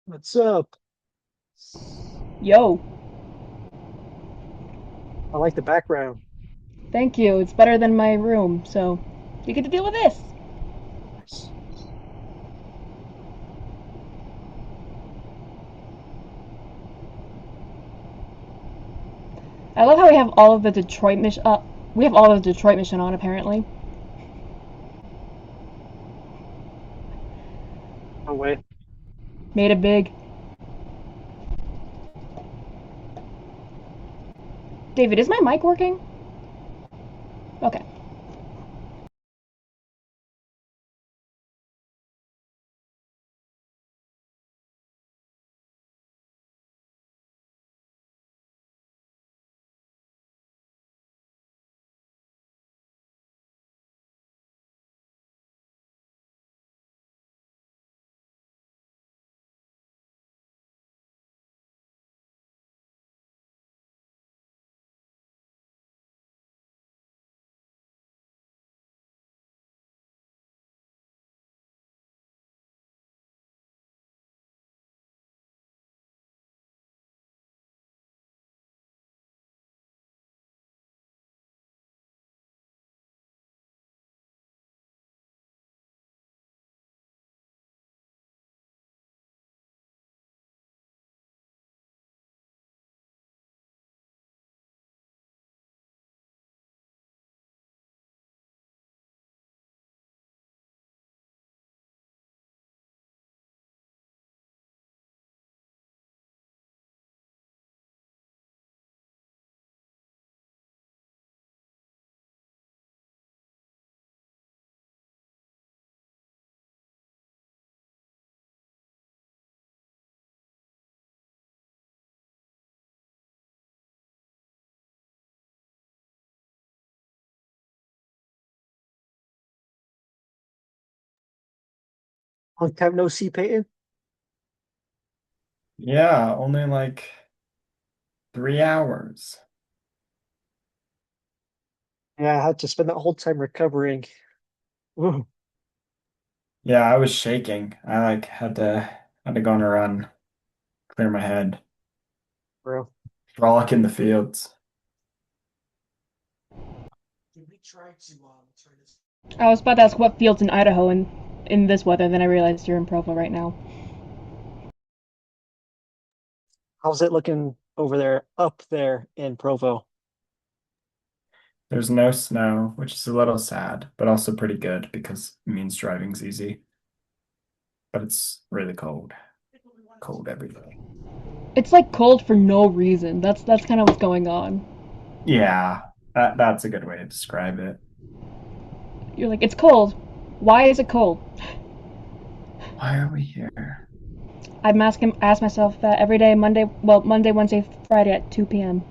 What's up? Yo, I like the background. thank you. It's better than my room, so you get to deal with this. Nice. I love how we have all of the Detroit mission. We have all of the Detroit mission on apparently. Oh wait. Made it big. David, is my mic working? Okay. Long time no see, Peyton. Yeah, only like 3 hours. Yeah, I had to spend that whole time recovering. Ooh, Yeah, I was shaking. I like had to go on a run, clear my head, bro. frolic in the fields. Did we try to turn this? I was about to ask what fields in Idaho in this weather, then I realized you're in Provo right now. How's it looking over there, up there in Provo? There's no snow, which is a little sad, but also pretty good because it means driving's easy. But it's really cold. Cold every day. It's like cold for no reason. That's kind of what's going on. Yeah, that's a good way to describe it. You're like, it's cold. Why is it cold? Why are we here? Ask myself that every day, Monday, Wednesday, Friday at 2 p.m.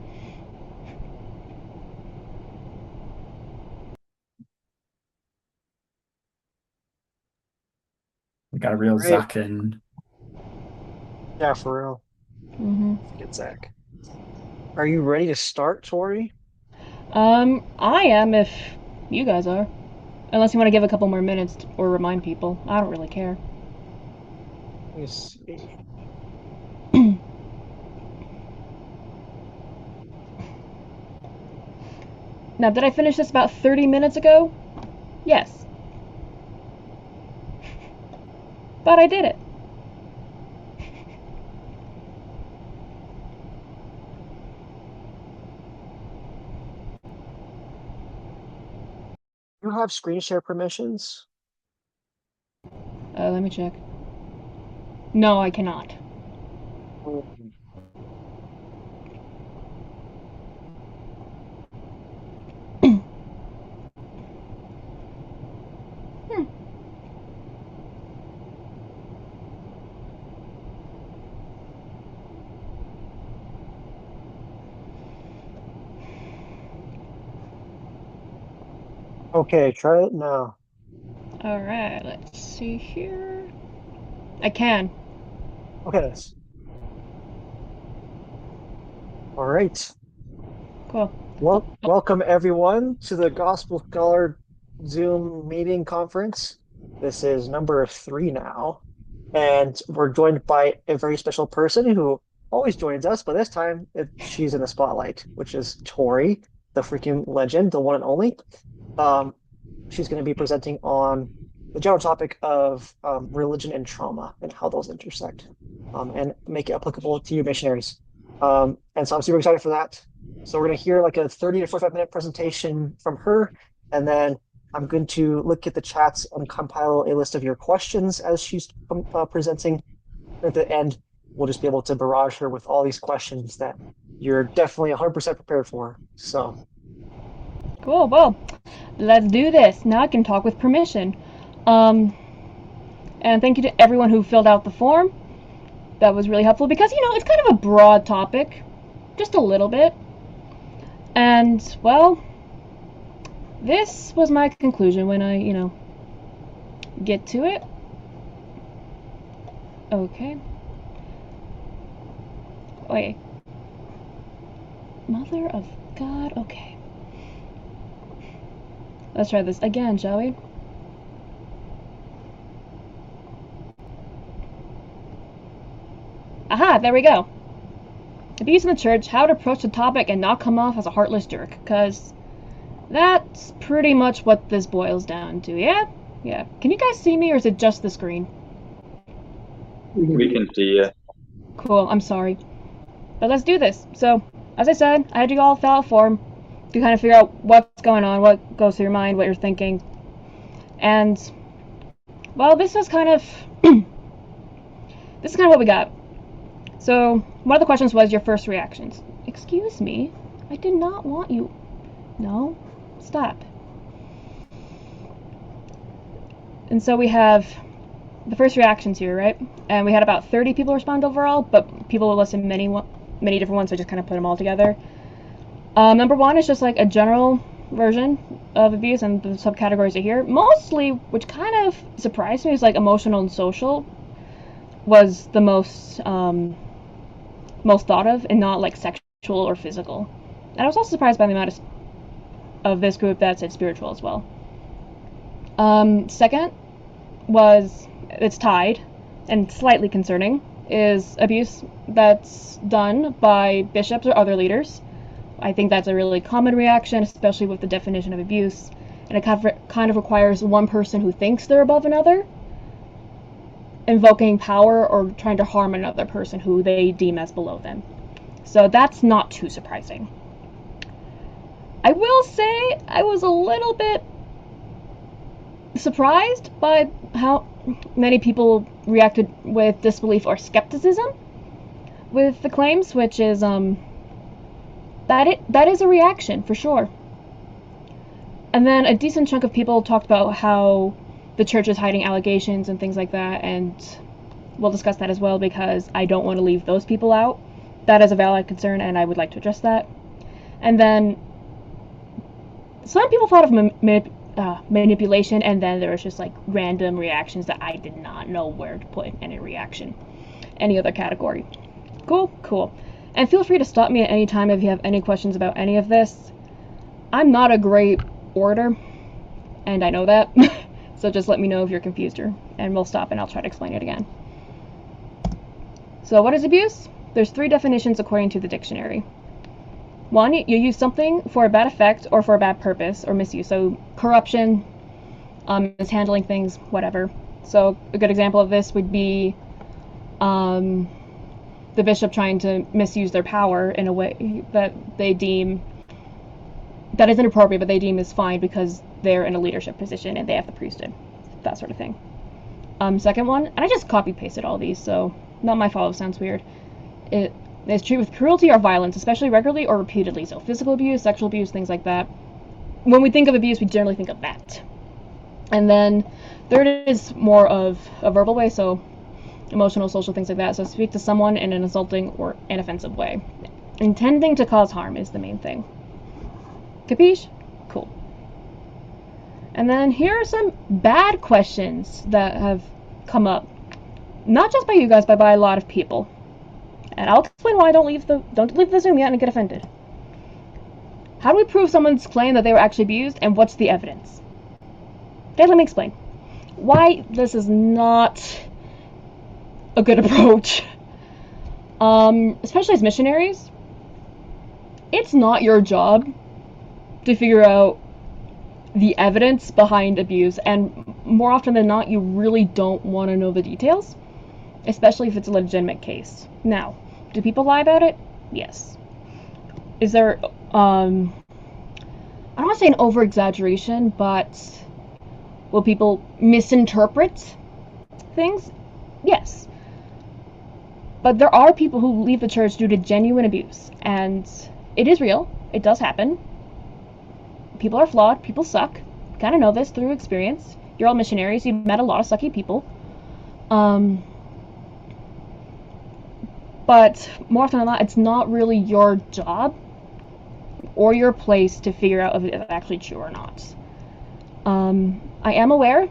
We got a real Great. Zakin. Yeah, for real. Hmm. Get Zach. Are you ready to start, Tori? I am if you guys are. Unless you want to give a couple more minutes or remind people. I don't really care. Let me see. Now, did I finish this about 30 minutes ago? Yes. But I did it. You have screen share permissions? Let me check. No, I cannot. Mm. Hmm. Okay, try it now. Alright, let's see here. I can. Okay. All right. Cool. Well, welcome everyone to the Gospel Scholar Zoom meeting conference. This is number 3 now. And we're joined by a very special person who always joins us, but this time she's in the spotlight, which is Tori, the freaking legend, the one and only. Um, she's going to be presenting on the general topic of religion and trauma and how those intersect and make it applicable to you missionaries. And so I'm super excited for that. So we're going to hear like a 30 to 45-minute presentation from her, and then I'm going to look at the chats and compile a list of your questions as she's presenting. At the end, we'll just be able to barrage her with all these questions that you're definitely 100% prepared for. So, Cool. Well, let's do this. Now I can talk with permission. Um, and thank you to everyone who filled out the form. That was really helpful because, it's kind of a broad topic, just a little bit. And, well, this was my conclusion when I, get to it. Okay. Wait. Mother of God. Okay. Let's try this again, shall we? Aha, there we go. Abuse in the church, how to approach the topic and not come off as a heartless jerk, because that's pretty much what this boils down to, yeah? Yeah. Can you guys see me, or is it just the screen? We can see you. Cool, I'm sorry. But let's do this. So, as I said, I had you all fill out a form to kind of figure out what's going on, what goes through your mind, what you're thinking. And, well, this is kind of what we got. So, one of the questions was your first reactions. Excuse me? I did not want you. No? Stop. And so we have the first reactions here, right? And we had about 30 people respond overall, but people will listen many different ones, so I just kind of put them all together. Number one is just like a general version of abuse, and the subcategories are here. Mostly, which kind of surprised me, is like emotional and social was the most thought of, and not like sexual or physical. And I was also surprised by the amount of this group that said spiritual as well. Second was, it's tied and slightly concerning, is abuse that's done by bishops or other leaders. I think that's a really common reaction, especially with the definition of abuse, and it kind of requires one person who thinks they're above another invoking power or trying to harm another person who they deem as below them. So that's not too surprising. I will say I was a little bit surprised by how many people reacted with disbelief or skepticism with the claims, which is that is a reaction for sure. And then a decent chunk of people talked about how the church is hiding allegations and things like that, and we'll discuss that as well because I don't want to leave those people out. That is a valid concern, and I would like to address that. And then some people thought of manipulation, and then there was just like random reactions that I did not know where to put in any reaction, any other category. Cool. And feel free to stop me at any time if you have any questions about any of this. I'm not a great orator, and I know that. So just let me know if you're confused, and we'll stop and I'll try to explain it again. So what is abuse? There's 3 definitions according to the dictionary. 1, you use something for a bad effect or for a bad purpose or misuse. So corruption, mishandling things, whatever. So a good example of this would be the bishop trying to misuse their power in a way that they deem that is inappropriate, but they deem is fine because they're in a leadership position and they have the priesthood, that sort of thing. Second one, and I just copy pasted all these, so not my fault if it sounds weird. It is treated with cruelty or violence, especially regularly or repeatedly. So physical abuse, sexual abuse, things like that. When we think of abuse, we generally think of that. And then third is more of a verbal way, so emotional, social, things like that. So speak to someone in an insulting or an offensive way. Intending to cause harm is the main thing. Capiche? Cool. And then here are some bad questions that have come up. Not just by you guys, but by a lot of people. And I'll explain why. Don't leave the Zoom yet and get offended. How do we prove someone's claim that they were actually abused, and what's the evidence? Okay, let me explain. Why this is not a good approach. Especially as missionaries, it's not your job to figure out the evidence behind abuse, and more often than not, you really don't want to know the details, especially if it's a legitimate case. Now, do people lie about it? Yes. Is there, I don't want to say an over-exaggeration, but will people misinterpret things? Yes. But there are people who leave the church due to genuine abuse, and it is real. It does happen. People are flawed. People suck. You kind of know this through experience. You're all missionaries. You've met a lot of sucky people. But more often than not, it's not really your job or your place to figure out if it's actually true or not. I am aware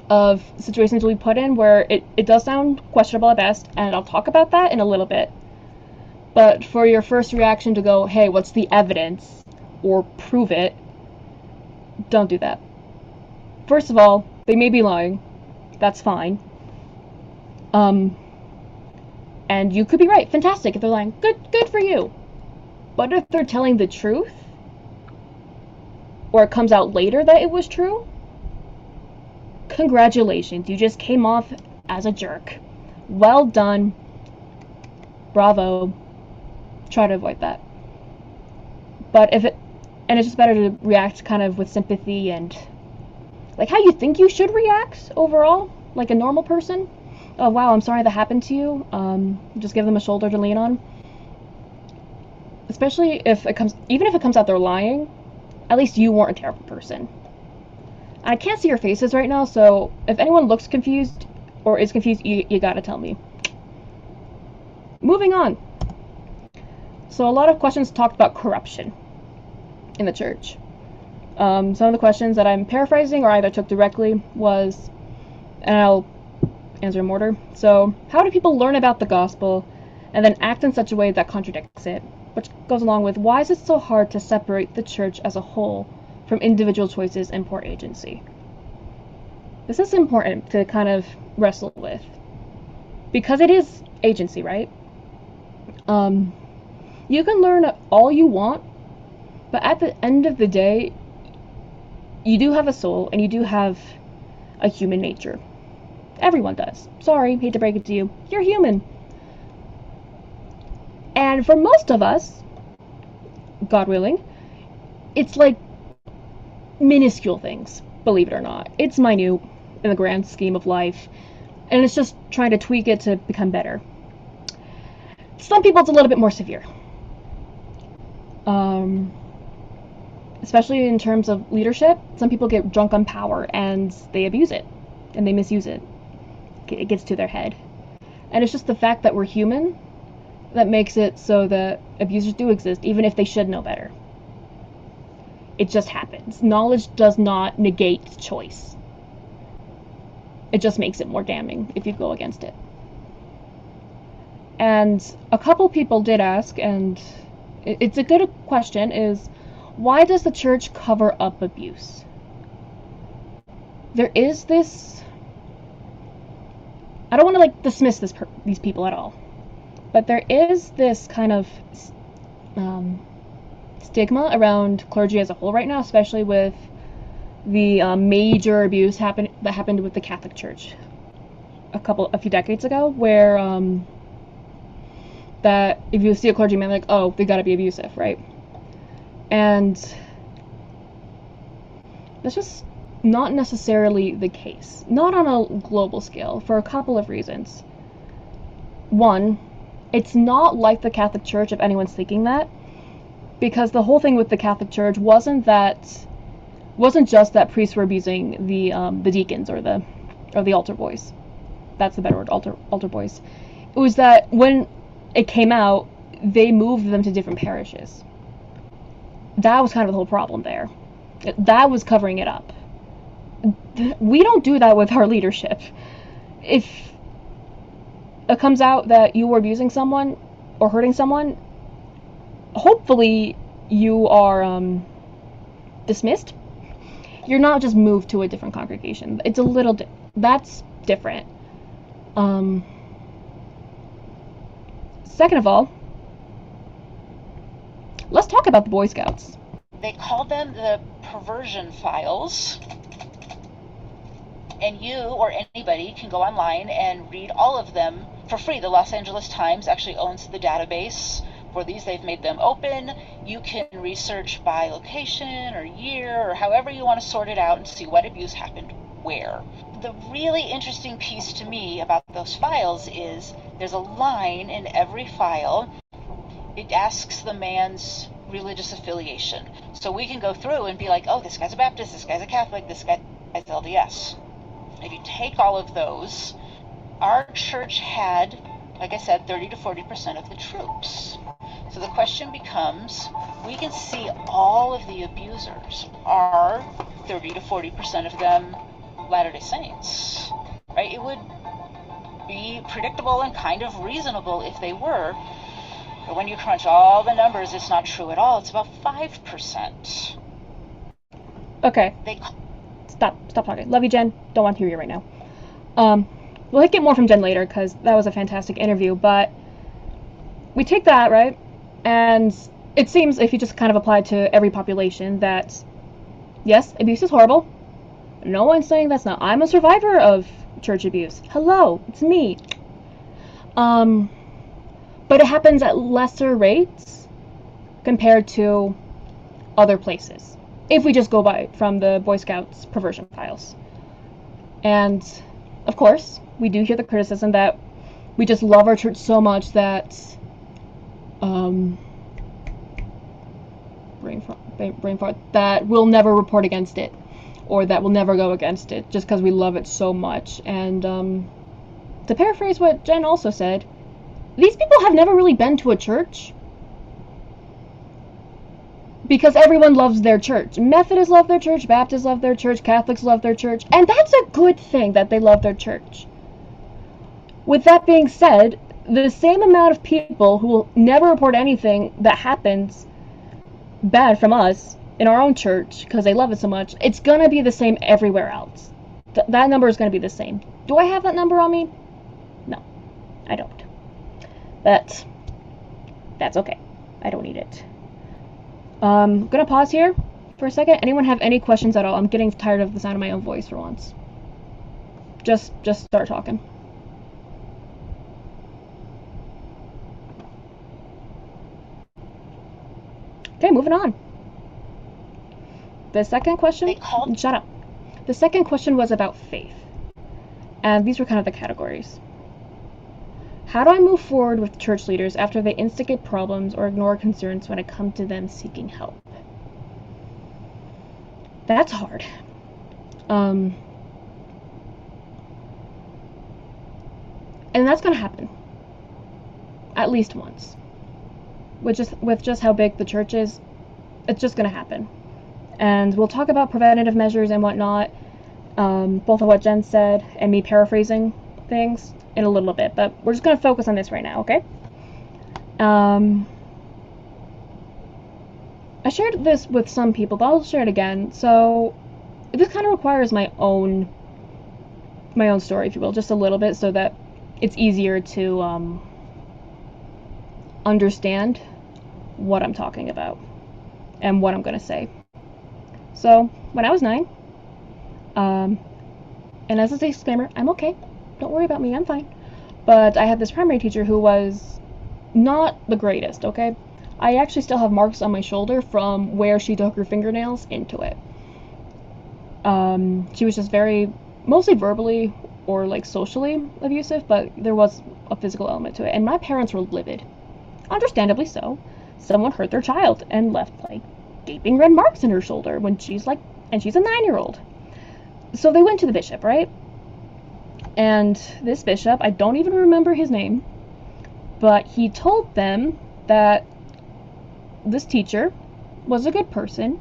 of situations we put in where it does sound questionable at best, and I'll talk about that in a little bit. But for your first reaction to go, hey, what's the evidence, or prove it, don't do that. First of all, they may be lying. That's fine. And you could be right. Fantastic. If they're lying, good for you. But if they're telling the truth, or it comes out later that it was true, congratulations. You just came off as a jerk. Well done. Bravo. Try to avoid that. But it's just better to react kind of with sympathy and like how you think you should react overall, like a normal person. Oh wow, I'm sorry that happened to you. Just give them a shoulder to lean on. Especially even if it comes out they're lying, at least you weren't a terrible person. I can't see your faces right now, so if anyone looks confused or is confused, you gotta tell me. Moving on. So a lot of questions talked about corruption in the church. Some of the questions that I'm paraphrasing or either took directly was, and I'll answer in order. So, how do people learn about the gospel and then act in such a way that contradicts it? Which goes along with, why is it so hard to separate the church as a whole from individual choices and poor agency? This is important to kind of wrestle with, because it is agency, right? You can learn all you want, but at the end of the day, you do have a soul and you do have a human nature. Everyone does. Sorry, hate to break it to you. You're human. And for most of us, God willing, it's like minuscule things, believe it or not. It's minute in the grand scheme of life, and it's just trying to tweak it to become better. Some people it's a little bit more severe. Especially in terms of leadership, some people get drunk on power and they abuse it and they misuse it. It gets to their head. And it's just the fact that we're human that makes it so that abusers do exist, even if they should know better. It just happens. Knowledge does not negate choice. It just makes it more damning if you go against it. And a couple people did ask, and it's a good question, is why does the church cover up abuse? There is this, I don't want to dismiss these people at all, but there is this kind of stigma around clergy as a whole right now, especially with the major abuse that happened with the Catholic Church a few decades ago, where that if you see a clergyman, like, oh, they gotta be abusive, right? And that's just not necessarily the case. Not on a global scale, for a couple of reasons. One, it's not like the Catholic Church, if anyone's thinking that, because the whole thing with the Catholic Church wasn't just that priests were abusing the deacons or the altar boys. That's the better word, altar boys. It was that when it came out, they moved them to different parishes. That was kind of the whole problem there. That was covering it up. We don't do that with our leadership. If it comes out that you were abusing someone or hurting someone, hopefully you are dismissed. You're not just moved to a different congregation. It's a little that's different. Um, Second of all, let's talk about the Boy Scouts. They call them the perversion files. And you or anybody can go online and read all of them for free. The Los Angeles Times actually owns the database for these. They've made them open. You can research by location or year or however you want to sort it out and see what abuse happened where. The really interesting piece to me about those files is there's a line in every file. It asks the man's religious affiliation. So we can go through and be like, oh, this guy's a Baptist, this guy's a Catholic, this guy's LDS. If you take all of those, our church had, like I said, 30 to 40% of the troops. So the question becomes, we can see all of the abusers. Are 30 to 40% of them Latter-day Saints? Right? It would be predictable and kind of reasonable if they were. But when you crunch all the numbers, it's not true at all. It's about 5%. Okay. Stop talking. Love you, Jen. Don't want to hear you right now. We'll get more from Jen later, because that was a fantastic interview, but we take that, right? And it seems, if you just kind of apply to every population, that, yes, abuse is horrible. No one's saying that's not. I'm a survivor of church abuse. Hello, it's me. But it happens at lesser rates compared to other places, if we just go by from the Boy Scouts perversion files. And, of course, we do hear the criticism that we just love our church so much that, brain fart, that we'll never report against it, or that we'll never go against it, just because we love it so much. And, to paraphrase what Jen also said, these people have never really been to a church. Because everyone loves their church. Methodists love their church, Baptists love their church, Catholics love their church, and that's a good thing that they love their church. With that being said, the same amount of people who will never report anything that happens bad from us in our own church because they love it so much, it's gonna be the same everywhere else. That number is gonna be the same. Do I have that number on me? No, I don't. But that's okay. I don't need it. I'm gonna pause here for a second. Anyone have any questions at all? I'm getting tired of the sound of my own voice for once. Just start talking. Okay, moving on. The second question... Shut up. The second question was about faith. And these were kind of the categories. How do I move forward with church leaders after they instigate problems or ignore concerns when I come to them seeking help? That's hard. And that's going to happen. At least once. With just how big the church is, it's just going to happen. And we'll talk about preventative measures and whatnot, both of what Jen said and me paraphrasing things in a little bit, but we're just going to focus on this right now, okay? I shared this with some people, but I'll share it again. So this kind of requires my own story, if you will, just a little bit, so that it's easier to understand what I'm talking about and what I'm going to say. So when I was 9, and as a disclaimer, I'm okay. Don't worry about me, I'm fine. But I had this primary teacher who was not the greatest, okay? I actually still have marks on my shoulder from where she dug her fingernails into it. She was just mostly verbally or like socially abusive, but there was a physical element to it. And my parents were livid. Understandably so. Someone hurt their child and left like gaping red marks in her shoulder when she's a 9-year-old. So they went to the bishop, right? And this bishop, I don't even remember his name, but he told them that this teacher was a good person.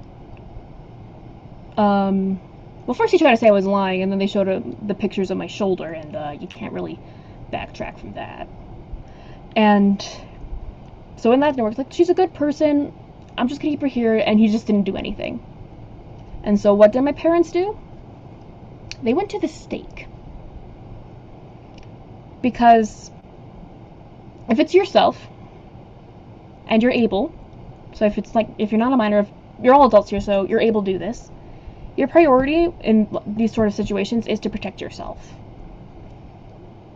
Well, first he tried to say I was lying, and then they showed the pictures of my shoulder, and you can't really backtrack from that. And so in that network, like, she's a good person, I'm just gonna keep her here, and he just didn't do anything. And so what did my parents do? They went to the stake. Because if it's yourself and you're able, so if you're not a minor, if you're all adults here, so you're able to do this, your priority in these sort of situations is to protect yourself.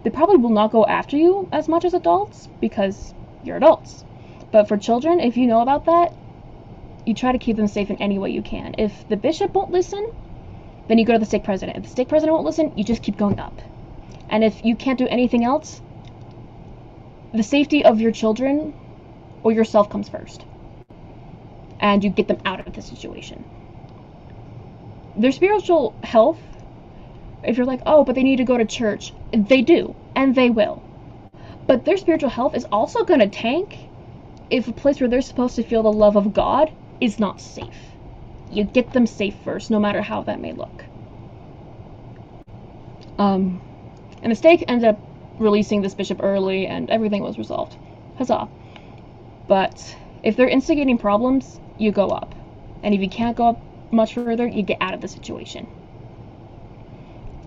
They probably will not go after you as much as adults because you're adults. But for children, if you know about that, you try to keep them safe in any way you can. If the bishop won't listen, then you go to the stake president. If the stake president won't listen, you just keep going up. And if you can't do anything else, the safety of your children or yourself comes first. And you get them out of the situation. Their spiritual health, if you're like, oh, but they need to go to church, they do, and they will. But their spiritual health is also going to tank if a place where they're supposed to feel the love of God is not safe. You get them safe first, no matter how that may look. And the stake ended up releasing this bishop early, and everything was resolved. Huzzah. But if they're instigating problems, you go up. And if you can't go up much further, you get out of the situation.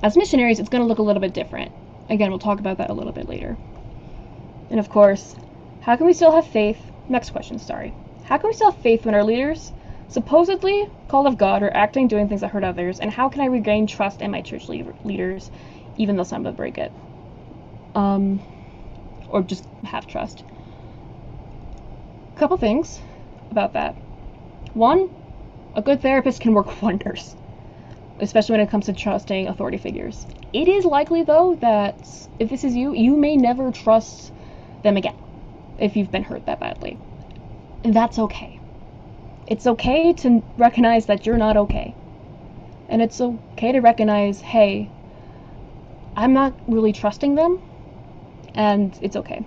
As missionaries, it's going to look a little bit different. Again, we'll talk about that a little bit later. And of course, how can we still have faith? Next question, sorry. How can we still have faith when our leaders, supposedly called of God, are acting, doing things that hurt others? And how can I regain trust in my church leaders, even though some would break it? Or just have trust. A couple things about that. One, a good therapist can work wonders, especially when it comes to trusting authority figures. It is likely, though, that if this is you, you may never trust them again if you've been hurt that badly. And that's okay. It's okay to recognize that you're not okay. And it's okay to recognize, hey, I'm not really trusting them, and it's okay.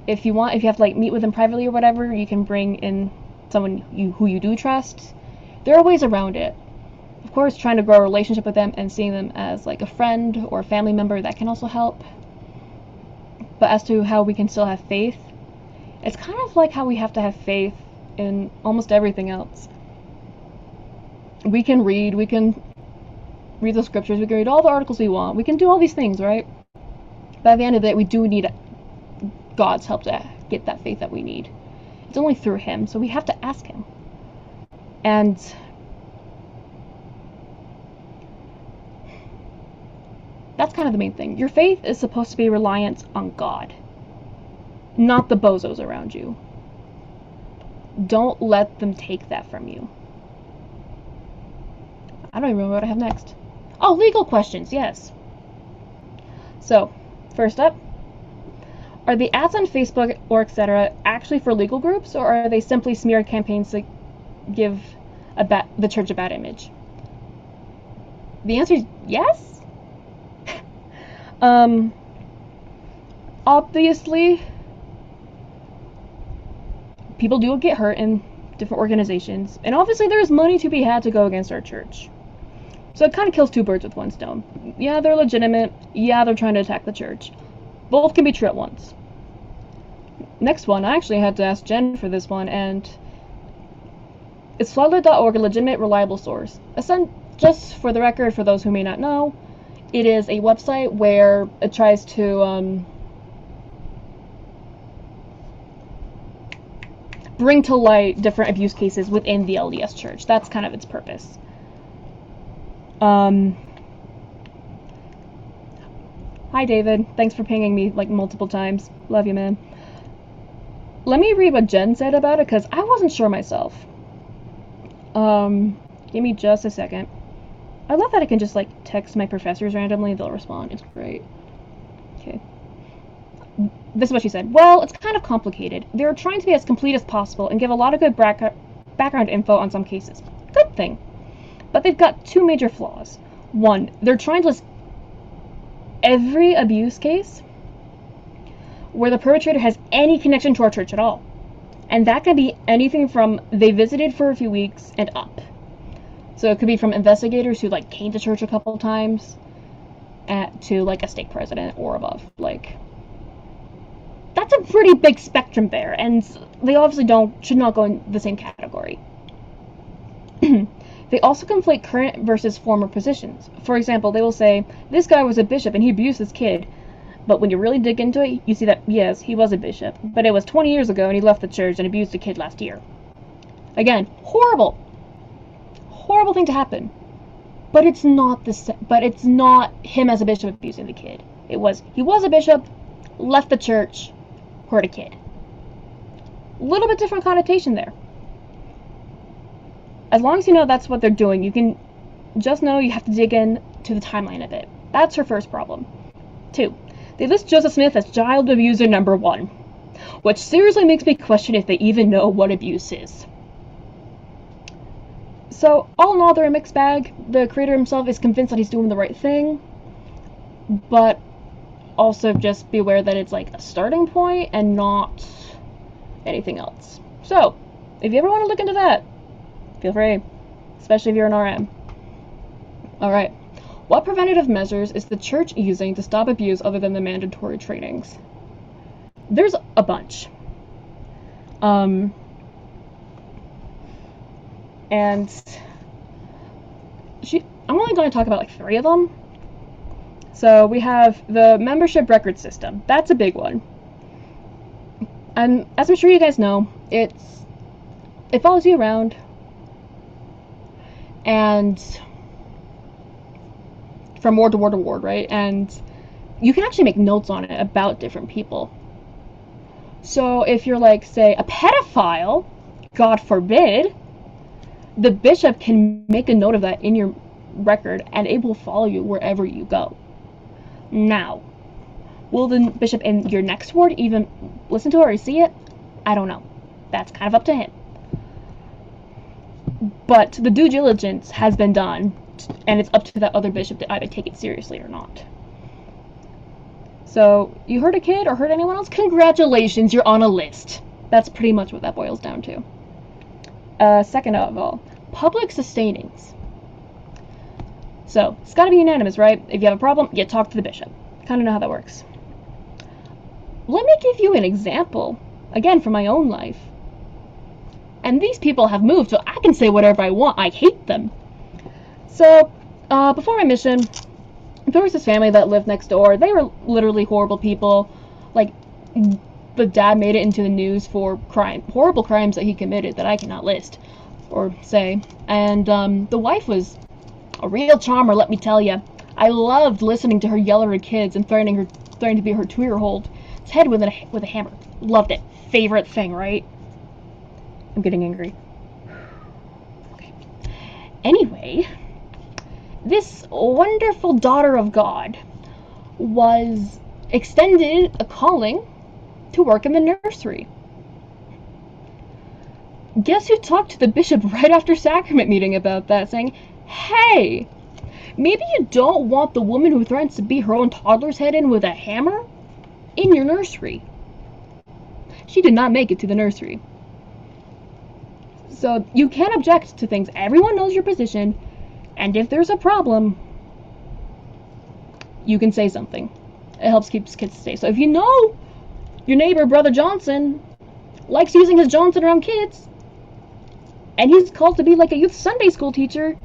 If you have to meet with them privately or whatever, you can bring in someone who you do trust. There are ways around it. Of course, trying to grow a relationship with them and seeing them as a friend or a family member, that can also help. But as to how we can still have faith, it's kind of like how we have to have faith in almost everything else. We can read the scriptures, we can read all the articles we want, we can do all these things, right? But at the end of the day, we do need God's help to get that faith that we need. It's only through Him, so we have to ask Him. And that's kind of the main thing. Your faith is supposed to be reliant on God, not the bozos around you. Don't let them take that from you. I don't even know what I have next. Oh, legal questions, yes. So, first up, are the ads on Facebook or etc. actually for legal groups, or are they simply smear campaigns to give the church a bad image? The answer is yes. Obviously, people do get hurt in different organizations, and obviously there's money to be had to go against our church. So it kind of kills two birds with one stone. Yeah, they're legitimate. Yeah, they're trying to attack the church. Both can be true at once. Next one, I actually had to ask Jen for this one, and it's floodlit.org, a legitimate, reliable source. Just for the record, for those who may not know, it is a website where it tries to bring to light different abuse cases within the LDS Church. That's kind of its purpose. Hi, David. Thanks for pinging me multiple times. Love you, man. Let me read what Jen said about it, because I wasn't sure myself. Give me just a second. I love that I can just text my professors randomly, they'll respond. It's great. Okay. This is what she said. Well, it's kind of complicated. They're trying to be as complete as possible and give a lot of good background info on some cases. Good thing. But they've got two major flaws. One, they're trying to list every abuse case where the perpetrator has any connection to our church at all. And that can be anything from they visited for a few weeks and up. So it could be from investigators who came to church a couple times to a stake president or above. That's a pretty big spectrum there, and they obviously should not go in the same category. They also conflate current versus former positions. For example, they will say, this guy was a bishop and he abused this kid. But when you really dig into it, you see that, yes, he was a bishop, but it was 20 years ago and he left the church and abused a kid last year. Again, horrible. Horrible thing to happen. But it's not him as a bishop abusing the kid. He was a bishop, left the church, hurt a kid. A little bit different connotation there. As long as you know that's what they're doing, you can just know you have to dig in to the timeline a bit. That's her first problem. 2. They list Joseph Smith as child abuser number 1, which seriously makes me question if they even know what abuse is. So, all in all, they're a mixed bag. The creator himself is convinced that he's doing the right thing, but also just be aware that it's like a starting point and not anything else. So, if you ever want to look into that, feel free, especially if you're an RM. Alright, what preventative measures is the church using to stop abuse other than the mandatory trainings? There's a bunch. And I'm only going to talk about like 3 of them. So we have the membership record system. That's a big one. And as I'm sure you guys know, it follows you around. And from ward to ward to ward, right? And you can actually make notes on it about different people. So if you're like, say, a pedophile, God forbid, the bishop can make a note of that in your record and it will follow you wherever you go. Now, will the bishop in your next ward even listen to it or see it? I don't know. That's kind of up to him. But the due diligence has been done, and it's up to that other bishop to either take it seriously or not. So, you hurt a kid or hurt anyone else? Congratulations, you're on a list. That's pretty much what that boils down to. Second of all, public sustainings. So, it's gotta be unanimous, right? If you have a problem, you talk to the bishop. Kinda know how that works. Let me give you an example, again, from my own life. And these people have moved, so I can say whatever I want. I hate them. So, before my mission, there was this family that lived next door. They were literally horrible people. Like, the dad made it into the news for horrible crimes that he committed that I cannot list or say. And the wife was a real charmer, let me tell you. I loved listening to her yell at her kids and threatening to be her 2-year-old's head with a hammer. Loved it. Favorite thing, right? I'm getting angry. Okay. Anyway, this wonderful daughter of God was extended a calling to work in the nursery. Guess who talked to the bishop right after sacrament meeting about that, saying, hey, maybe you don't want the woman who threatens to beat her own toddler's head in with a hammer in your nursery. She did not make it to the nursery. So you can object to things. Everyone knows your position, and if there's a problem, you can say something. It helps keep kids safe. So if you know your neighbor, Brother Johnson, likes using his Johnson around kids, and he's called to be like a youth Sunday school teacher,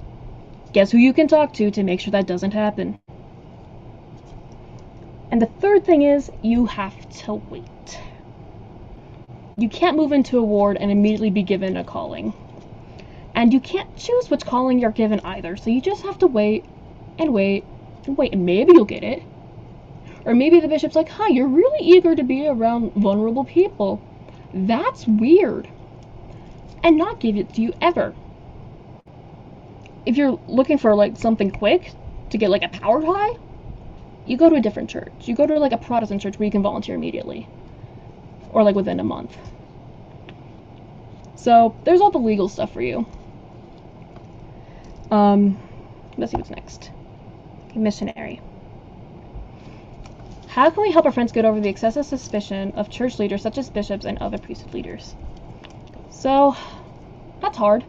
guess who you can talk to make sure that doesn't happen. And the third thing is, you have to wait. You can't move into a ward and immediately be given a calling. And you can't choose which calling you're given either, so you just have to wait, and wait, and wait, and maybe you'll get it. Or maybe the bishop's like, huh, you're really eager to be around vulnerable people. That's weird. And not give it to you ever. If you're looking for like something quick to get like a power high, you go to a different church. You go to like a Protestant church where you can volunteer immediately. Or like within a month. So there's all the legal stuff for you. Let's see what's next. Okay, missionary. How can we help our friends get over the excessive suspicion of church leaders such as bishops and other priesthood leaders? So, that's hard.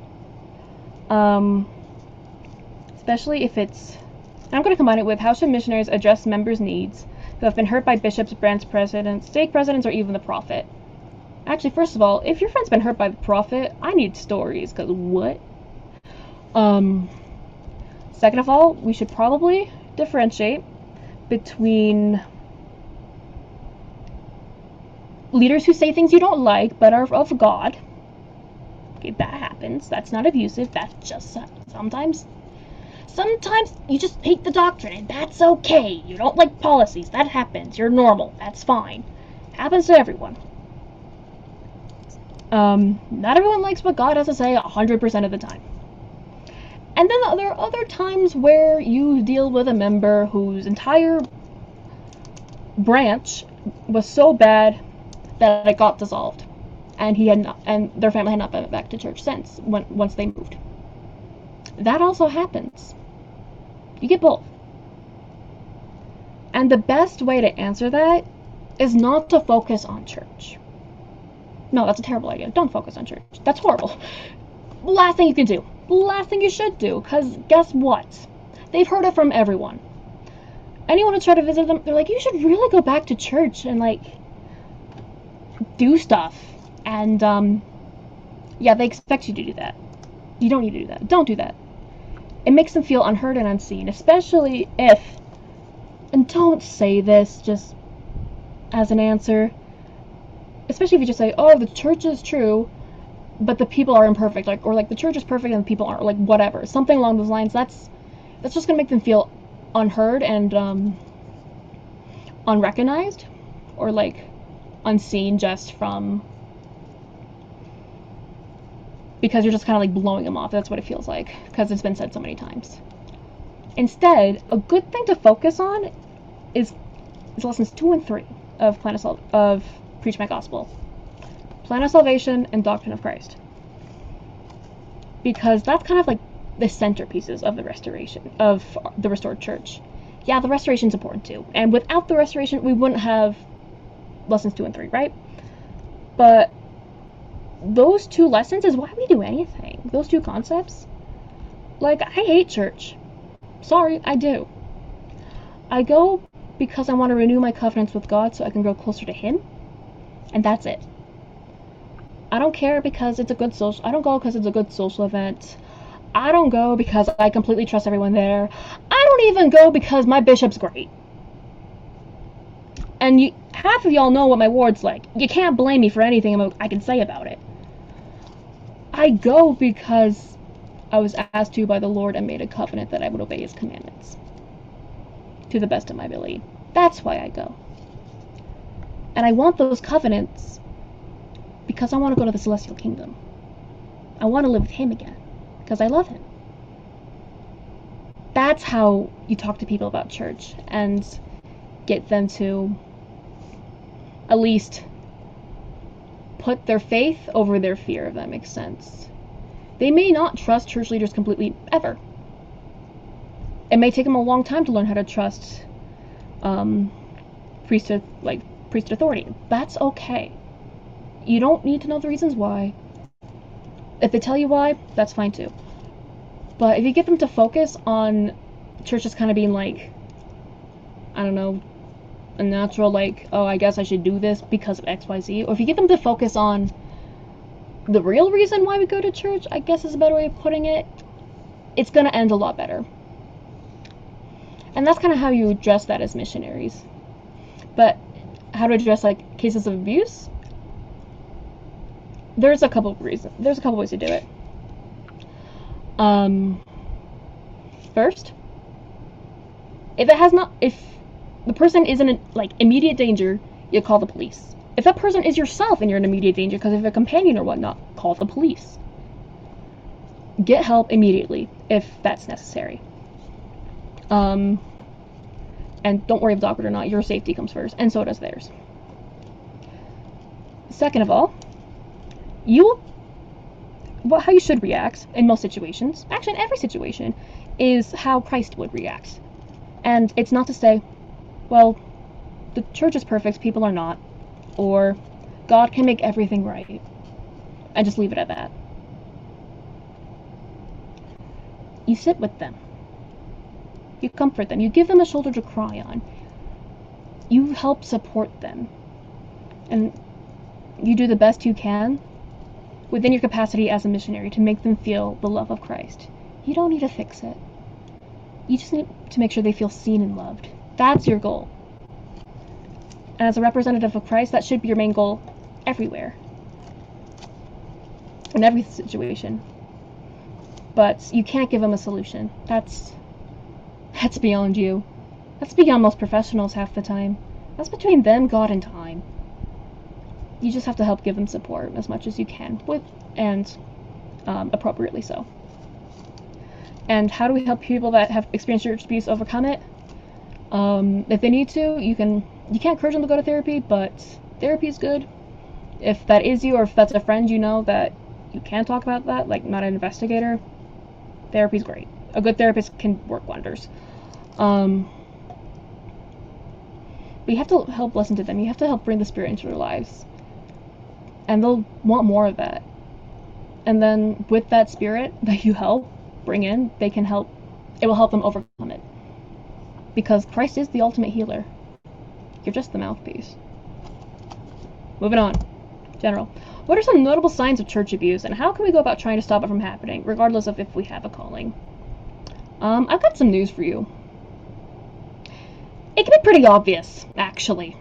Especially if it's... I'm going to combine it with how should missionaries address members' needs who have been hurt by bishops, branch presidents, stake presidents, or even the prophet. Actually, first of all, if your friend's been hurt by the prophet, I need stories, because what? Second of all, we should probably differentiate between leaders who say things you don't like but are of God. Okay, that happens. That's not abusive. That's just sometimes you just hate the doctrine, and that's okay. You don't like policies. That happens. You're normal. That's fine. Happens to everyone. Not everyone likes what God has to say 100% of the time. And then there are other times where you deal with a member whose entire branch was so bad that it got dissolved, and and their family had not been back to church since once they moved. That also happens. You get both. And the best way to answer that is not to focus on church. No, that's a terrible idea. Don't focus on church. That's horrible. Last thing you can do. Last thing you should do, because guess what? They've heard it from everyone. Anyone who tried to visit them, they're like, you should really go back to church and, like, do stuff. And, yeah, they expect you to do that. You don't need to do that. Don't do that. It makes them feel unheard and unseen, especially if, and don't say this just as an answer, especially if you just say, oh, the church is true, but the people are imperfect, like, or like the church is perfect and the people aren't, like, whatever, something along those lines. That's just gonna make them feel unheard and unrecognized, or like unseen, just from because you're just kind of like blowing them off. That's what it feels like, because it's been said so many times. Instead, a good thing to focus on is lessons 2 and 3 of Preach My Gospel, Plan of Salvation, and Doctrine of Christ, because that's kind of like the centerpieces of the restored church. Yeah, the restoration's important too, and without the restoration, we wouldn't have lessons 2 and 3, right? But those 2 lessons is why we do anything. Those 2 concepts. Like, I hate church. Sorry, I do. I go because I want to renew my covenants with God so I can grow closer to Him, and that's it. I don't care because it's a good social. I don't go because it's a good social event. I don't go because I completely trust everyone there. I don't even go because my bishop's great. And half of y'all know what my ward's like. You can't blame me for anything I can say about it. I go because I was asked to by the Lord and made a covenant that I would obey His commandments to the best of my ability. That's why I go. And I want those covenants because I want to go to the celestial kingdom. I want to live with Him again because I love Him. That's how you talk to people about church and get them to at least put their faith over their fear, if that makes sense. They may not trust church leaders completely, ever. It may take them a long time to learn how to trust priesthood authority. That's okay. You don't need to know the reasons why. If they tell you why, that's fine too. But if you get them to focus on church as kind of being like, I don't know, a natural, like, oh, I guess I should do this because of XYZ, or if you get them to focus on the real reason why we go to church, I guess is a better way of putting it, it's going to end a lot better. And that's kind of how you address that as missionaries. But how to address, like, cases of abuse? There's a couple ways to do it. First, if the person isn't in, like, immediate danger, you call the police. If that person is yourself and you're in immediate danger because of a companion or whatnot, call the police. Get help immediately if that's necessary. And don't worry if it's awkward or not, your safety comes first, and so does theirs. Second of all, how you should react in most situations, actually in every situation, is how Christ would react. And it's not to say, well, the church is perfect, people are not, or God can make everything right, and just leave it at that. You sit with them. You comfort them. You give them a shoulder to cry on. You help support them. And you do the best you can within your capacity as a missionary to make them feel the love of Christ. You don't need to fix it. You just need to make sure they feel seen and loved. That's your goal. And as a representative of Christ, that should be your main goal everywhere. In every situation. But you can't give them a solution. That's beyond you. That's beyond most professionals half the time. That's between them, God, and time. You just have to help give them support as much as you can, appropriately so. And how do we help people that have experienced church abuse overcome it? If they need to, you can't encourage them to go to therapy, but therapy is good. If that is you, or if that's a friend you know that you can talk about that, like not an investigator, therapy's great. A good therapist can work wonders. But you have to help listen to them. You have to help bring the Spirit into their lives. And they'll want more of that. And then with that Spirit that you help bring in, it will help them overcome it. Because Christ is the ultimate healer. You're just the mouthpiece. Moving on. General. What are some notable signs of church abuse, and how can we go about trying to stop it from happening, regardless of if we have a calling? I've got some news for you. It can be pretty obvious, actually.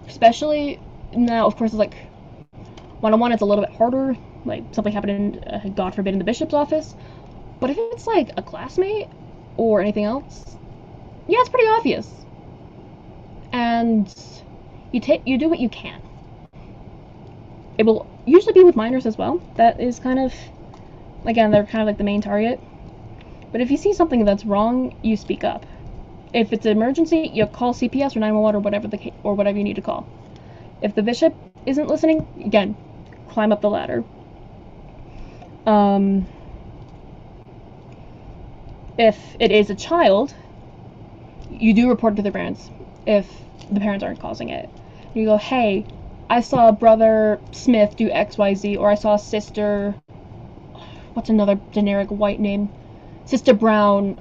Especially now, of course, it's like one-on-one, it's a little bit harder. Like something happened in, God forbid, in the bishop's office. But if it's like a classmate or anything else, yeah, it's pretty obvious. And you do what you can. It will usually be with minors as well. That is kind of, again, they're kind of like the main target. But if you see something that's wrong, you speak up. If it's an emergency, you call CPS or 911 or whatever you need to call. If the bishop isn't listening, again, climb up the ladder. If it is a child, you do report it to the parents if the parents aren't causing it. You go, hey, I saw Brother Smith do XYZ, or I saw Sister, what's another generic white name? Sister Brown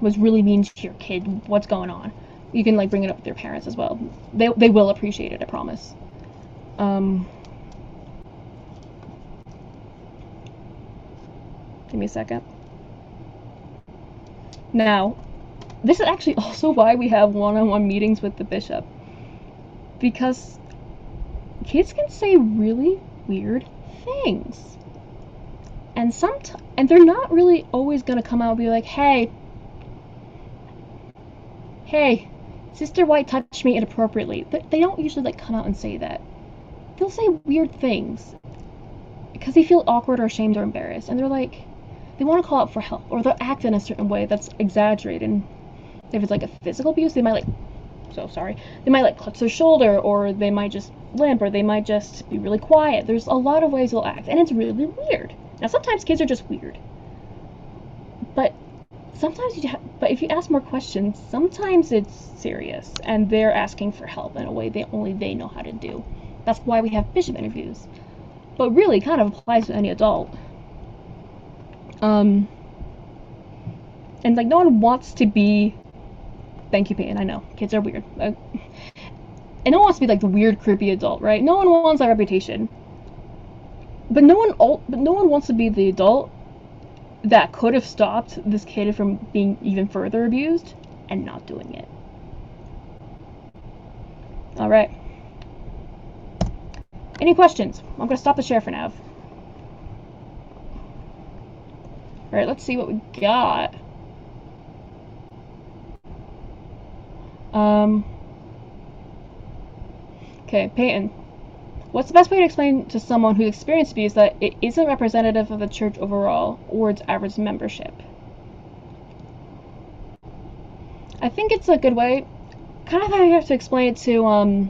was really mean to your kid. What's going on? You can like bring it up with their parents as well. They will appreciate it, I promise. Give me a second. Now, this is actually also why we have one-on-one meetings with the bishop. Because kids can say really weird things. And they're not really always gonna come out and be like, hey, Sister White touched me inappropriately. They don't usually like come out and say that. They'll say weird things because they feel awkward or ashamed or embarrassed, and they're like, they want to call out for help, or they'll act in a certain way that's exaggerated. If it's like a physical abuse, they might like clutch their shoulder, or they might just limp, or they might just be really quiet. There's a lot of ways they'll act, and it's really weird. Now, sometimes kids are just weird, but sometimes but if you ask more questions, sometimes it's serious, and they're asking for help in a way only they know how to do. That's why we have bishop interviews. But really, kind of applies to any adult. And like, no one wants to be. Thank you, Peyton. I know kids are weird, and no one wants to be like the weird, creepy adult, right? No one wants that reputation. But no one wants to be the adult that could have stopped this kid from being even further abused and not doing it. All right. Any questions? I'm gonna stop the share for now. All right, let's see what we got. Okay, Peyton. What's the best way to explain to someone who's experienced abuse that it isn't representative of the church overall or its average membership? I think it's a good way. Kind of how you have to explain it to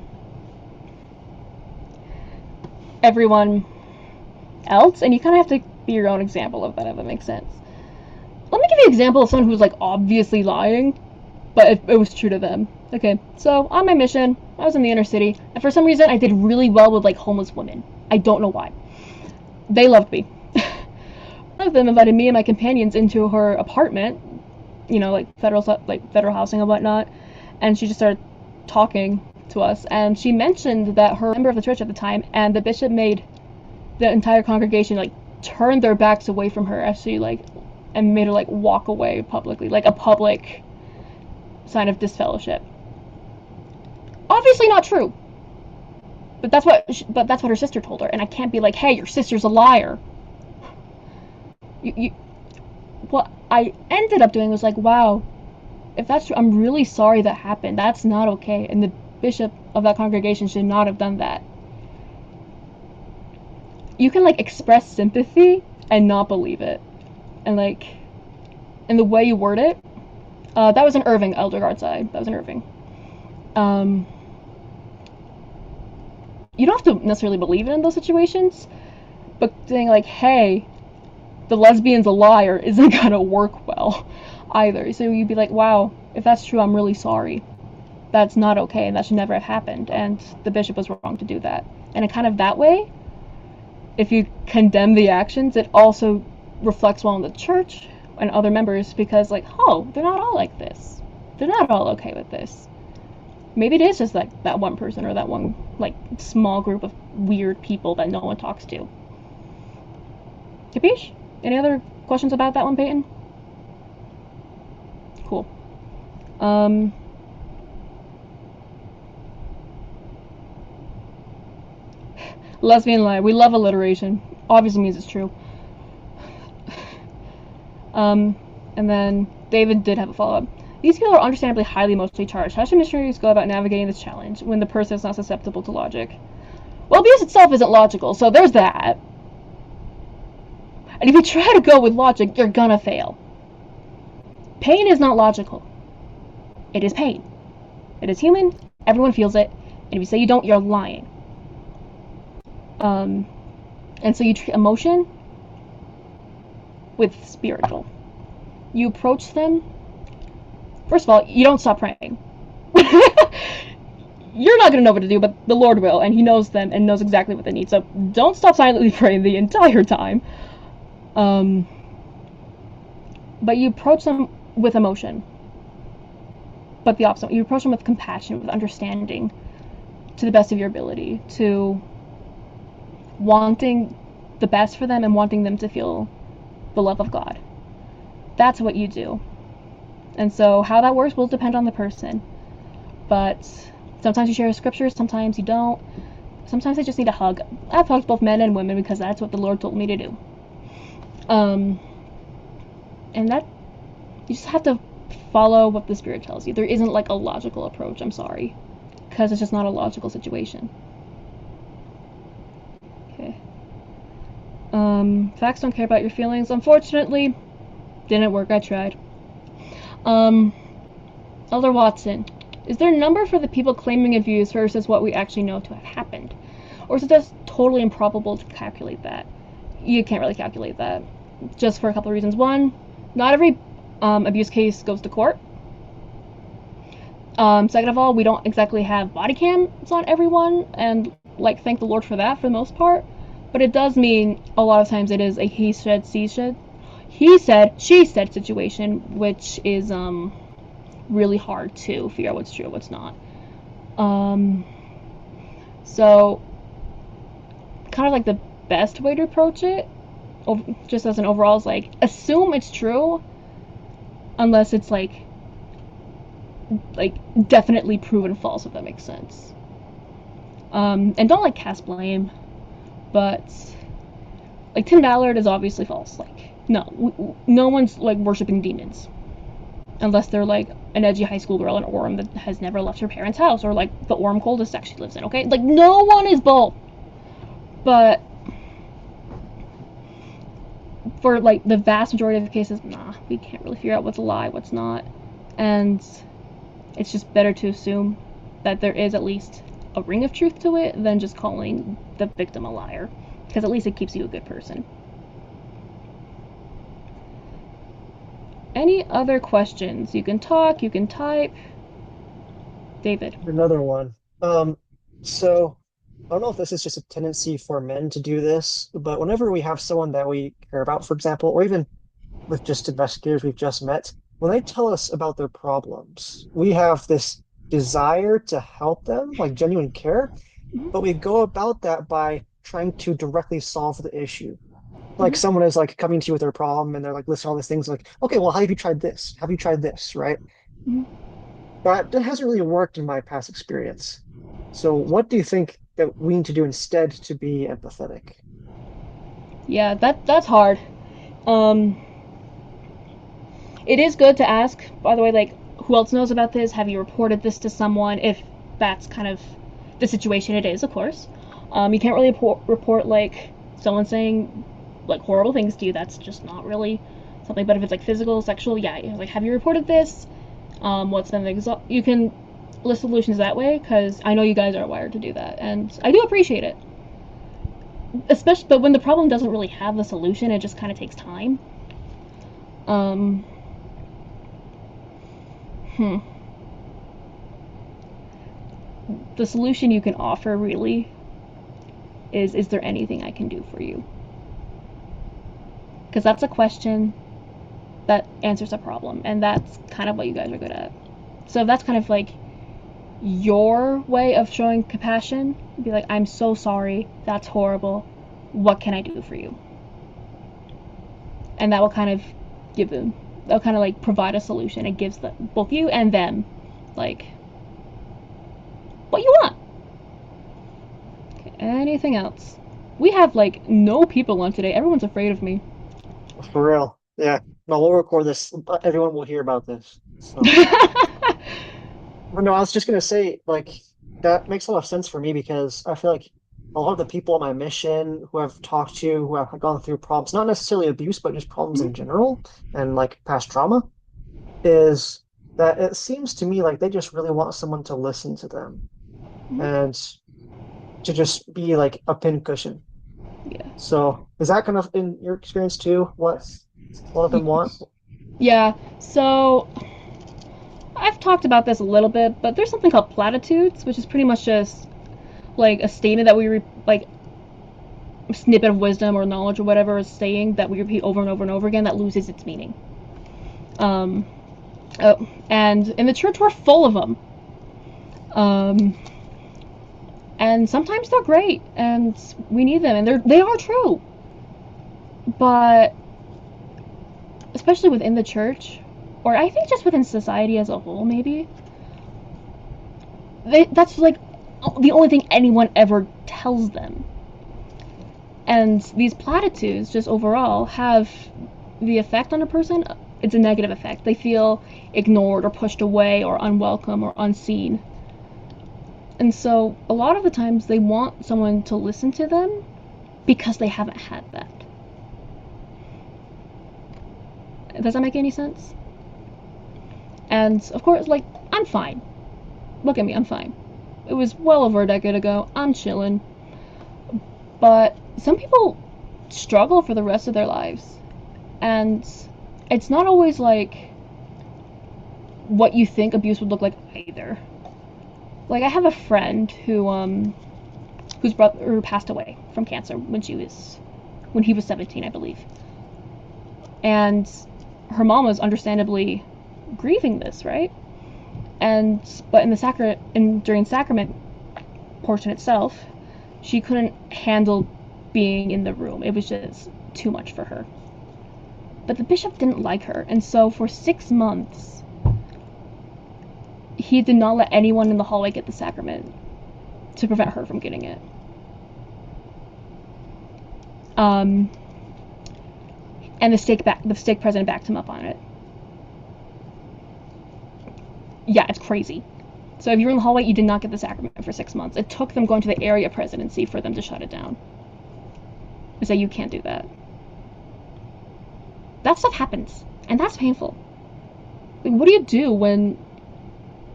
everyone else, and you kind of have to be your own example of that, if that makes sense. Let me give you an example of someone who's like obviously lying, but it was true to them. Okay, so on my mission, I was in the inner city, and for some reason I did really well with like homeless women. I don't know why. They loved me. One of them invited me and my companions into her apartment, you know, like federal housing and whatnot, and she just started talking to us, and she mentioned that her member of the church at the time, and the bishop made the entire congregation like turn their backs away from her as she and made her like walk away publicly, like a public sign of disfellowship. Obviously not true. But that's what her sister told her, and I can't be like, hey, your sister's a liar. You what I ended up doing was like, wow, if that's true, I'm really sorry that happened. That's not okay, and the bishop of that congregation should not have done that. You can like express sympathy and not believe it, and like, in the way you word it. That was an Irving elder guard side. That was an Irving. You don't have to necessarily believe it in those situations, but saying like, hey, the lesbian's a liar isn't gonna work well either. So you'd be like, wow, if that's true, I'm really sorry. That's not okay, and that should never have happened, and the bishop was wrong to do that. And in kind of that way, if you condemn the actions, it also reflects well on the church and other members, because like, oh, they're not all like this. They're not all okay with this. Maybe it is just like that one person or that one like small group of weird people that no one talks to. Capiche? Any other questions about that one, Peyton? Cool. Lesbian lie. We love alliteration. Obviously means it's true. And then David did have a follow-up. These people are understandably highly emotionally charged. How should missionaries go about navigating this challenge when the person is not susceptible to logic? Well, abuse itself isn't logical, so there's that. And if you try to go with logic, you're gonna fail. Pain is not logical. It is pain. It is human. Everyone feels it. And if you say you don't, you're lying. And so you treat emotion with spiritual. You approach them. First of all, you don't stop praying. You're not going to know what to do, but the Lord will, and He knows them and knows exactly what they need. So don't stop silently praying the entire time. But you approach them with emotion. But the opposite. You approach them with compassion, with understanding, to the best of your ability, to wanting the best for them and wanting them to feel the love of God. That's what you do. And so how that works will depend on the person. But sometimes you share scriptures, sometimes you don't. Sometimes they just need a hug. I've hugged both men and women because that's what the Lord told me to do. And that, you just have to follow what the Spirit tells you. There isn't like a logical approach, I'm sorry. Because it's just not a logical situation. Okay. Facts don't care about your feelings. Unfortunately, didn't work, I tried. Elder Watson, is there a number for the people claiming abuse versus what we actually know to have happened? Or is it just totally improbable to calculate that? You can't really calculate that. Just for a couple of reasons. One, not every abuse case goes to court. Second of all, we don't exactly have body cams on everyone, and like thank the Lord for that for the most part. But it does mean a lot of times it is a he said, she said situation, which is really hard to figure out what's true and what's not. So kind of like the best way to approach it, just as an overall, is like assume it's true, unless it's like definitely proven false, if that makes sense. And don't like cast blame, but like Tim Ballard is obviously false. Like no one's like worshiping demons unless they're like an edgy high school girl in Orem that has never left her parents' house, or like the Orem cul-de-sac she lives in. Okay, like no one is both. But for like the vast majority of the cases, nah, we can't really figure out what's a lie, what's not, and it's just better to assume that there is at least a ring of truth to it than just calling the victim a liar, because at least it keeps you a good person. Any other questions? You can talk, you can type. David. Another one. So I don't know if this is just a tendency for men to do this, but whenever we have someone that we care about, for example, or even with just investigators we've just met, when they tell us about their problems, we have this desire to help them, like genuine care, but we go about that by trying to directly solve the issue. Like someone is like coming to you with their problem and they're like listing all these things like, okay, well, how have you tried this? Have you tried this? Right? that hasn't really worked in my past experience. So what do you think that we need to do instead to be empathetic? Yeah, that's hard. Um, it is good to ask, by the way, like, who else knows about this? Have you reported this to someone? If that's kind of the situation it is, of course. You can't really report like someone saying like horrible things to you. That's just not really something. But if it's like physical, sexual, yeah, like, have you reported this? What's been the you can list solutions that way, because I know you guys are wired to do that, and I do appreciate it. Especially, but when the problem doesn't really have the solution, it just kind of takes time. Um, hmm. The solution you can offer really is there anything I can do for you? Because that's a question that answers a problem, and that's kind of what you guys are good at. So if that's kind of like your way of showing compassion, be like, I'm so sorry, that's horrible, what can I do for you? And that will kind of give them, that'll kind of like provide a solution. It gives both you and them like what you want. Okay, anything else? We have like no people on today. Everyone's afraid of me. For real. Yeah. No, we'll record this. Everyone will hear about this. So, but no, I was just gonna say, like, that makes a lot of sense for me because I feel like a lot of the people on my mission who I've talked to, who have gone through problems, not necessarily abuse, but just problems in general and like past trauma, is that it seems to me like they just really want someone to listen to them and to just be like a pincushion. Yeah. So, is that kind of in your experience too? What a lot of them want? Yeah. So I've talked about this a little bit, but there's something called platitudes, which is pretty much just like a statement that like a snippet of wisdom or knowledge or whatever is saying that we repeat over and over and over again that loses its meaning. Um, and in the church we're full of them. Um, and sometimes they're great, and we need them, and they are true. But especially within the church, or I think just within society as a whole, maybe that's like the only thing anyone ever tells them. And these platitudes, just overall, have the effect on a person. It's a negative effect. They feel ignored or pushed away or unwelcome or unseen. And so, a lot of the times, they want someone to listen to them because they haven't had that. Does that make any sense? And of course, like, I'm fine. Look at me, I'm fine. It was well over a decade ago. I'm chilling. But some people struggle for the rest of their lives. And it's not always like what you think abuse would look like either. Like, I have a friend whose brother passed away from cancer when he was 17, I believe. And her mom was understandably grieving this, right? But in the during sacrament portion itself, she couldn't handle being in the room. It was just too much for her. But the bishop didn't like her, and so for 6 months, he did not let anyone in the hallway get the sacrament to prevent her from getting it. And the stake president backed him up on it. Yeah, it's crazy. So if you were in the hallway, you did not get the sacrament for 6 months. It took them going to the area presidency for them to shut it down. And say, you can't do that. That stuff happens, and that's painful. Like, what do you do when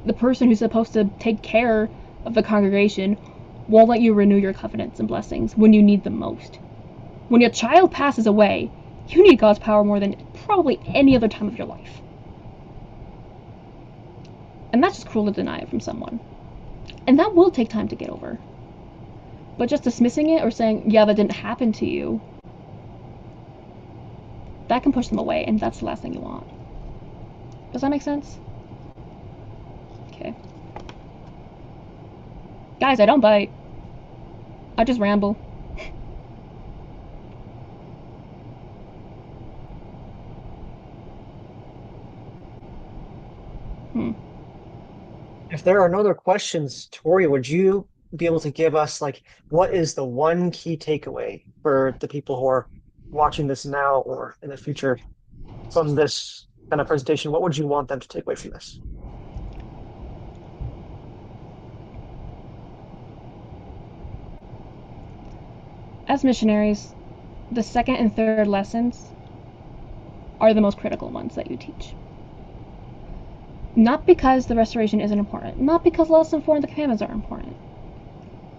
the person who's supposed to take care of the congregation won't let you renew your covenants and blessings when you need them most? When your child passes away, you need God's power more than probably any other time of your life. And that's just cruel to deny it from someone. And that will take time to get over. But just dismissing it or saying, yeah, that didn't happen to you, that can push them away, and that's the last thing you want. Does that make sense? Okay. Guys, I don't bite. I just ramble. If there are no other questions, Tori, would you be able to give us like what is the one key takeaway for the people who are watching this now or in the future from this kind of presentation? What would you want them to take away from this? As missionaries, the second and third lessons are the most critical ones that you teach. Not because the restoration isn't important, not because lesson 4 and the commandments are important,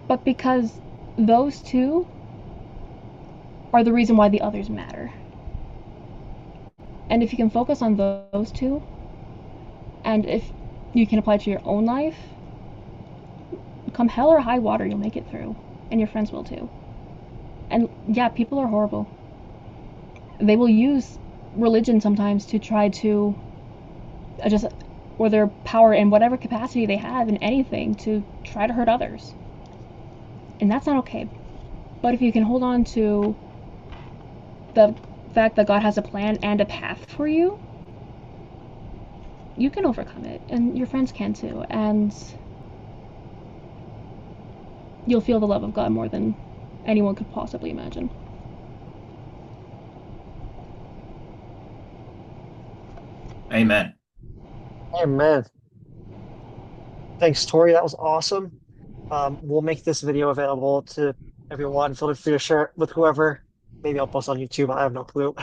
but because those two are the reason why the others matter. And if you can focus on those two, and if you can apply it to your own life, come hell or high water, you'll make it through, and your friends will too. And yeah, people are horrible. They will use religion sometimes to try to just, or their power in whatever capacity they have in anything, to try to hurt others. And that's not okay. But if you can hold on to the fact that God has a plan and a path for you, you can overcome it, and your friends can too, and you'll feel the love of God more than anyone could possibly imagine. Amen. Amen. Thanks, Tori. That was awesome. We'll make this video available to everyone. Feel free to share it with whoever. Maybe I'll post on YouTube. I have no clue.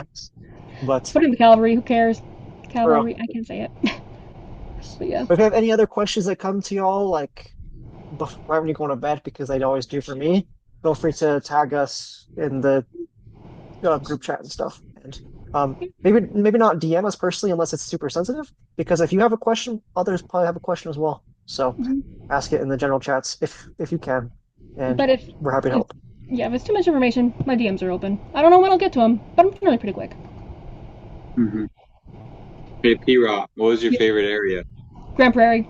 But Put in the cavalry, who cares? for real. Cavalry, I can't say it. But yeah. If you have any other questions that come to y'all, like right when you go to bed, because they always do for me, feel free to tag us in the group chat and stuff. And maybe not DM us personally unless it's super sensitive, because if you have a question, others probably have a question as well. So Mhm. ask it in the general chats if you can, and But we're happy to help. yeah, if it's too much information, my DMs are open. I don't know when I'll get to them, but I'm generally pretty quick. Mm-hmm. Hey, P-Rock, what was your Yeah. favorite area? Grand Prairie,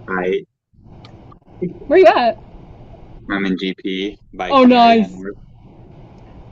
I where you at? I'm in GP by Oh, Canary nice. North.